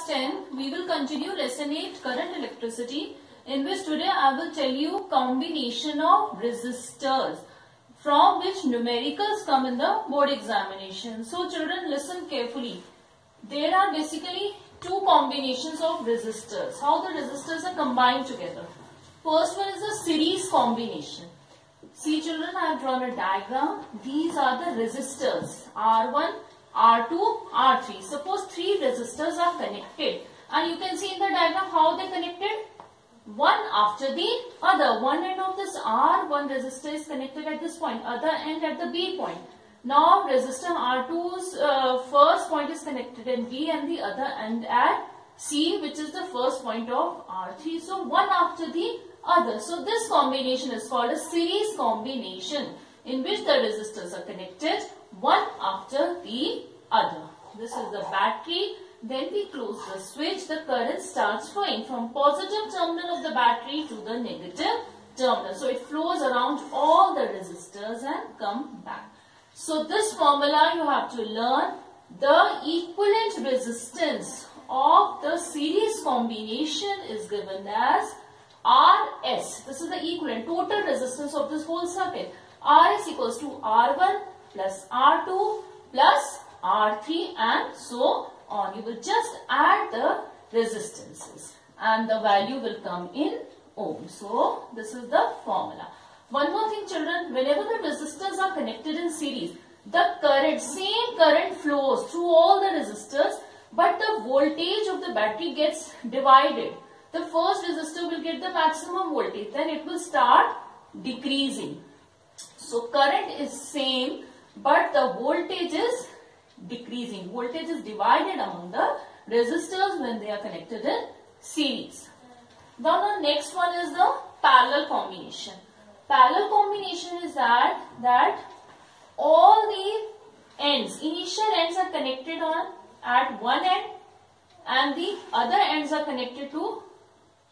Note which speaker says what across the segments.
Speaker 1: 10, we will continue lesson 8 current electricity, in which today I will tell you combination of resistors from which numericals come in the board examination. So children, listen carefully. There are basically two combinations of resistors. How the resistors are combined together. First one is the series combination. See children, I have drawn a diagram. These are the resistors R1, R2, R3. Suppose three resistors are connected, and you can see in the diagram how they connected. One after the other. One end of this R1 resistor is connected at this point, other end at the B point. Now resistor R2's first point is connected at B and the other end at C, which is the first point of R3. So one after the other. So this combination is called a series combination, in which the resistors are connected one after the other. This is the battery. Then we close the switch. The current starts flowing from positive terminal of the battery to the negative terminal. So it flows around all the resistors and come back. So this formula you have to learn. The equivalent resistance of the series combination is given as RS. This is the equivalent total resistance of this whole circuit. RS equals to R1 plus R2 plus R3 and so on. You will just add the resistances and the value will come in ohm. So this is the formula. One more thing children, whenever the resistors are connected in series, the current, same current flows through all the resistors, but the voltage of the battery gets divided. The first resistor will get the maximum voltage, then it will start decreasing. So current is same, but the voltage is decreasing. Voltage is divided among the resistors when they are connected in series. Now the next one is the parallel combination. Parallel combination is that all the ends, initial ends are connected at one end and the other ends are connected to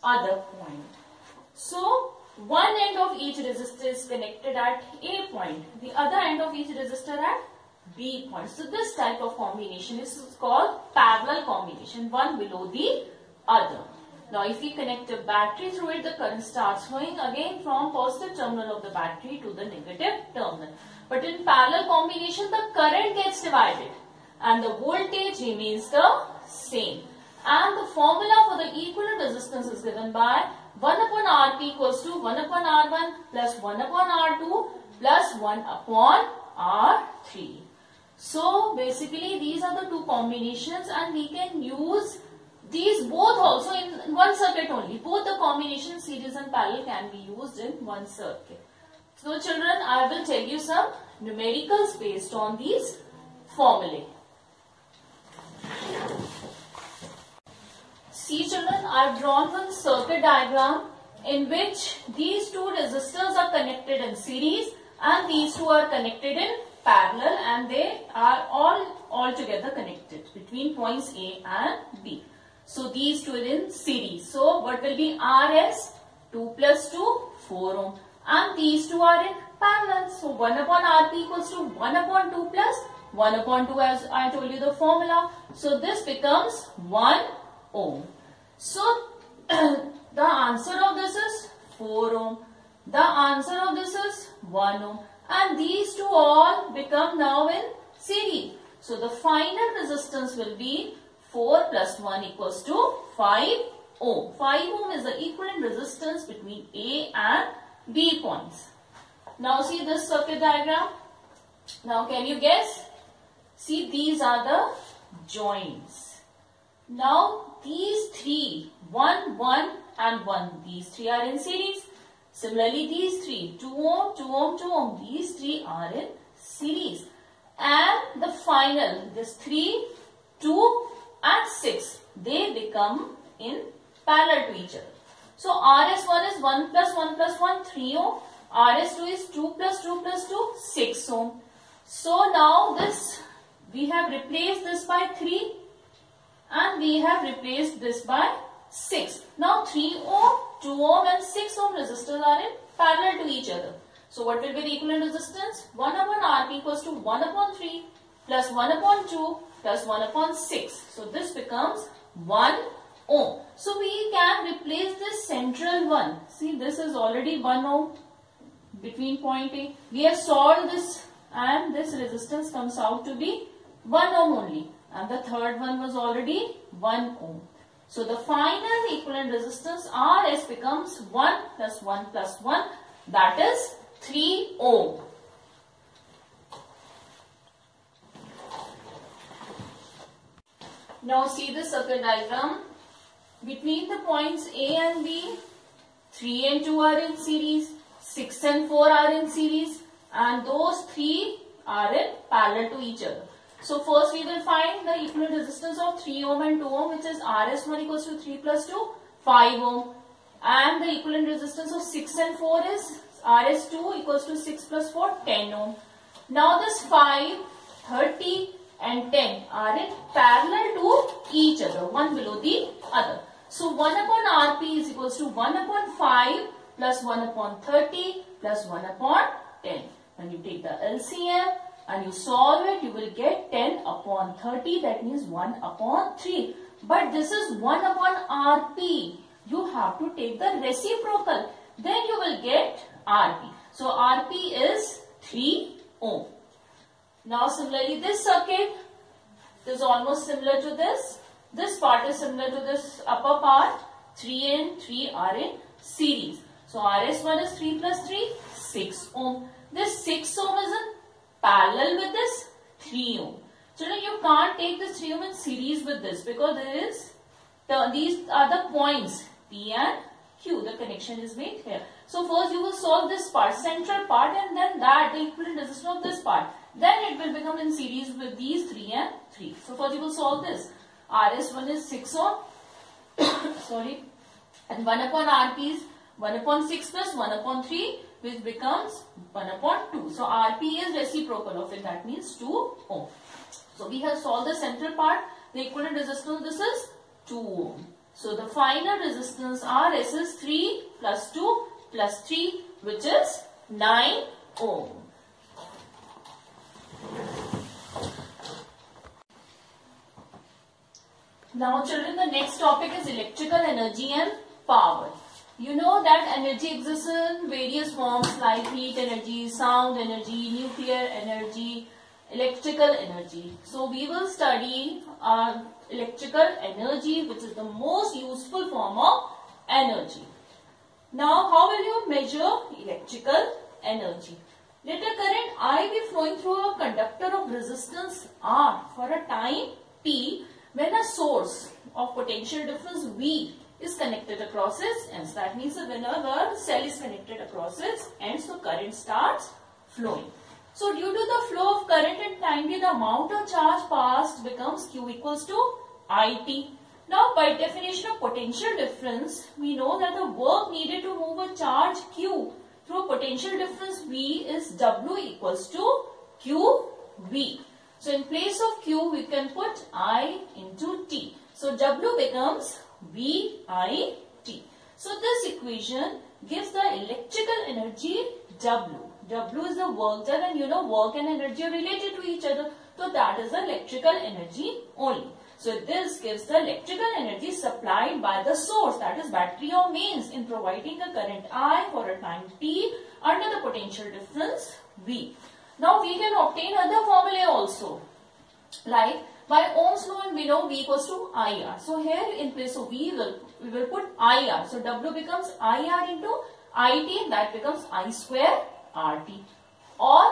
Speaker 1: other point. So one end of each resistor is connected at A point, the other end of each resistor at B point. So this type of combination is called parallel combination, one below the other. Now if we connect a battery through it, the current starts flowing again from positive terminal of the battery to the negative terminal. But in parallel combination, the current gets divided and the voltage remains the same. And the formula for the equivalent resistance is given by 1 upon Rp equals to 1 upon R1 plus 1 upon R2 plus 1 upon R3. So basically these are the two combinations and we can use these both also in one circuit only. Both the combination series and parallel can be used in one circuit. So children, I will tell you some numericals based on these formulae. See children, I have drawn one circuit diagram in which these two resistors are connected in series and these two are connected in parallel and they are all together connected between points A and B. So these two are in series. So what will be RS? 2 plus 2, 4 ohm. And these two are in parallel. So 1 upon Rp equals to 1 upon 2 plus 1 upon 2 as I told you the formula. So this becomes 1 ohm. So the answer of this is 4 ohm. The answer of this is 1 ohm. And these two all become now in series. So the final resistance will be 4 plus 1 equals to 5 ohm. 5 ohm is the equivalent resistance between A and B points. Now see this circuit diagram. Now can you guess? See, these are the joints. Now these three, 1, 1 and 1, these three are in series. Similarly these three, 2 ohm, 2 ohm, 2 ohm, these three are in series. And the final, this 3, 2 and 6, they become in parallel to each other. So RS1 is 1 plus 1 plus 1, 3 ohm. RS2 is 2 plus 2 plus 2, 6 ohm. So now this, we have replaced this by 3 and we have replaced this by 6. Now 3 ohm, 2 ohm and 6 ohm resistors are in parallel to each other. So what will be the equivalent resistance? 1 upon Rp equals to 1 upon 3 plus 1 upon 2 plus 1 upon 6. So this becomes 1 ohm. So we can replace this central one. See, this is already 1 ohm between point A. We have solved this and this resistance comes out to be 1 ohm only. And the third one was already 1 ohm. So the final equivalent resistance Rs becomes 1 plus 1 plus 1, that is 3 ohm. Now see the circuit diagram. Between the points A and B, 3 and 2 are in series, 6 and 4 are in series, and those 3 are in parallel to each other. So first we will find the equivalent resistance of 3 ohm and 2 ohm, which is Rs1 equals to 3 plus 2, 5 ohm. And the equivalent resistance of 6 and 4 is Rs2 equals to 6 plus 4, 10 ohm. Now this 5, 30 and 10 are in parallel to each other, one below the other. So 1 upon Rp is equals to 1 upon 5 plus 1 upon 30 plus 1 upon 10. When you take the LCM and you solve it, you will get 10 upon 30, that means 1 upon 3. But this is 1 upon Rp. You have to take the reciprocal. Then you will get Rp. So Rp is 3 ohm. Now similarly this circuit is almost similar to this. This part is similar to this upper part. 3 and 3 are in series. So Rs1 is 3 plus 3, 6 ohm. This 6 ohm is in parallel with this 3 ohm. Children, you can't take this 3 ohm in series with this because these are the points P and Q. The connection is made here. So first you will solve this part, central part, and then that the equivalent resistance of this part. Then it will become in series with these 3 and 3. So first you will solve this. Rs1 is 6 ohm. Sorry. And 1 upon Rp is 1 upon 6 plus 1 upon 3, which becomes 1 upon 2. So Rp is reciprocal of it, that means 2 ohm. So we have solved the central part. The equivalent resistance, this is 2 ohm. So the final resistance Rs is 3 plus 2 plus 3, which is 9 ohm. Now children, the next topic is electrical energy and power. You know that energy exists in various forms like heat energy, sound energy, nuclear energy, electrical energy. So we will study electrical energy, which is the most useful form of energy. Now how will you measure electrical energy? Let a current I be flowing through a conductor of resistance R for a time t when a source of potential difference V is connected across its ends. That means that whenever the cell is connected across its ends, so current starts flowing. So due to the flow of current in time t, the amount of charge passed becomes Q equals to IT. Now by definition of potential difference, we know that the work needed to move a charge Q through a potential difference V is W equals to QV. So in place of Q, we can put I into T. So W becomes VIT. So this equation gives the electrical energy W. W is the work done, and you know work and energy are related to each other. So that is the electrical energy only. So this gives the electrical energy supplied by the source, that is battery or mains, in providing a current I for a time t under the potential difference V. Now we can obtain other formulae also, like by Ohm's law, and we know V equals to IR. So here in place of V, we will put IR. So W becomes IR into IT, that becomes I square RT. Or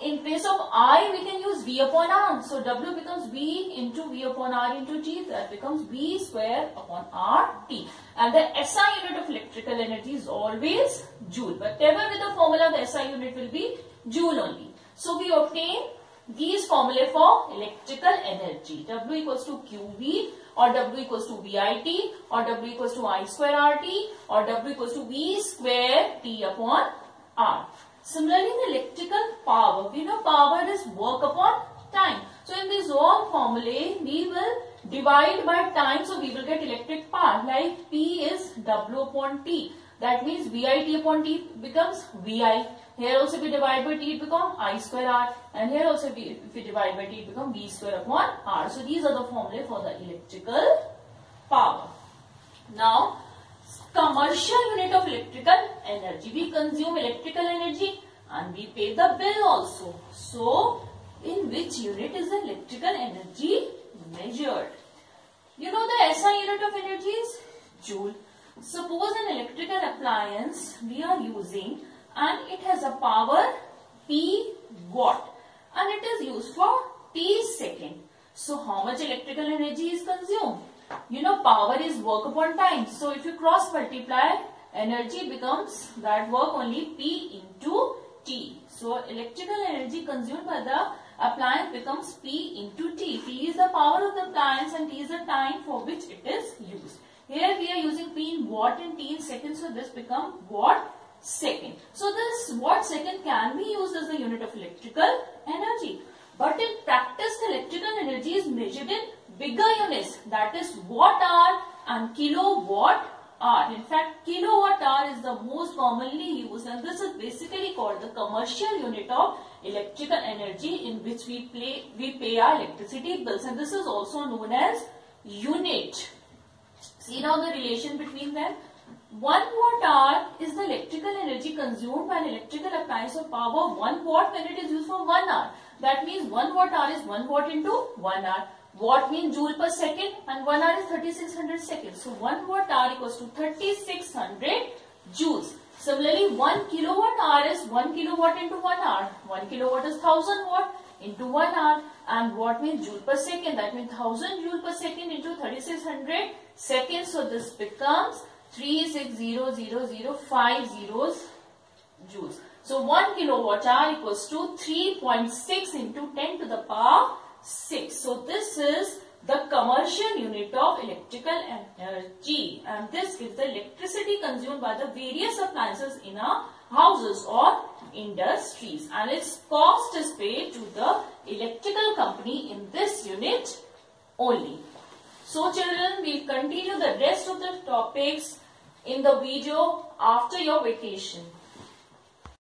Speaker 1: in place of I, we can use V upon R. So W becomes V into V upon R into T, that becomes V square upon RT. And the SI unit of electrical energy is always Joule. Whatever with the formula, the SI unit will be Joule only. So we obtain these formulae for electrical energy. W equals to QV, or W equals to VIT, or W equals to I square RT, or W equals to V square T upon R. Similarly, in electrical power, we know power is work upon time. So in this all formulae, we will divide by time, so we will get electric power. Like P is W upon T. That means VIT upon T becomes VI. Here also if we divide by T, it becomes I square R. And here also if we divide by T, it becomes V square upon R. So these are the formulae for the electrical commercial unit of electrical energy. We consume electrical energy and we pay the bill also. So, in which unit is the electrical energy measured? You know the SI unit of energy is joule. Suppose an electrical appliance we are using and it has a power P watt and it is used for T second. So how much electrical energy is consumed? You know power is work upon time. So if you cross multiply, energy becomes that work only P into T. So electrical energy consumed by the appliance becomes P into T. P is the power of the appliance and T is the time for which it is used. Here we are using P in watt and T in seconds, so this becomes watt second. So this watt second can be used as the unit of electrical energy. But in practice, the electrical energy is measured in bigger units, that is watt hour and kilowatt hour. In fact, kilowatt hour is the most commonly used and this is basically called the commercial unit of electrical energy in which we pay our electricity bills, and this is also known as unit. See now the relation between them. 1 watt hour is the electrical energy consumed by an electrical appliance of power 1 watt when it is used for 1 hour. That means 1 watt hour is 1 watt into 1 hour. Watt means joule per second and 1 hour is 3600 seconds. So 1 watt hour equals to 3600 joules. Similarly, 1 kilowatt hour is 1 kilowatt into 1 hour. 1 kilowatt is 1000 watt into 1 hour, and watt means joule per second. That means 1000 joule per second into 3600 seconds. So this becomes 360,050 joules. So 1 kilowatt hour equals to 3.6 into 10 to the power 6. So this is the commercial unit of electrical energy, and this is the electricity consumed by the various appliances in our houses or industries, and its cost is paid to the electrical company in this unit only. So children, we will continue the rest of the topics in the video after your vacation.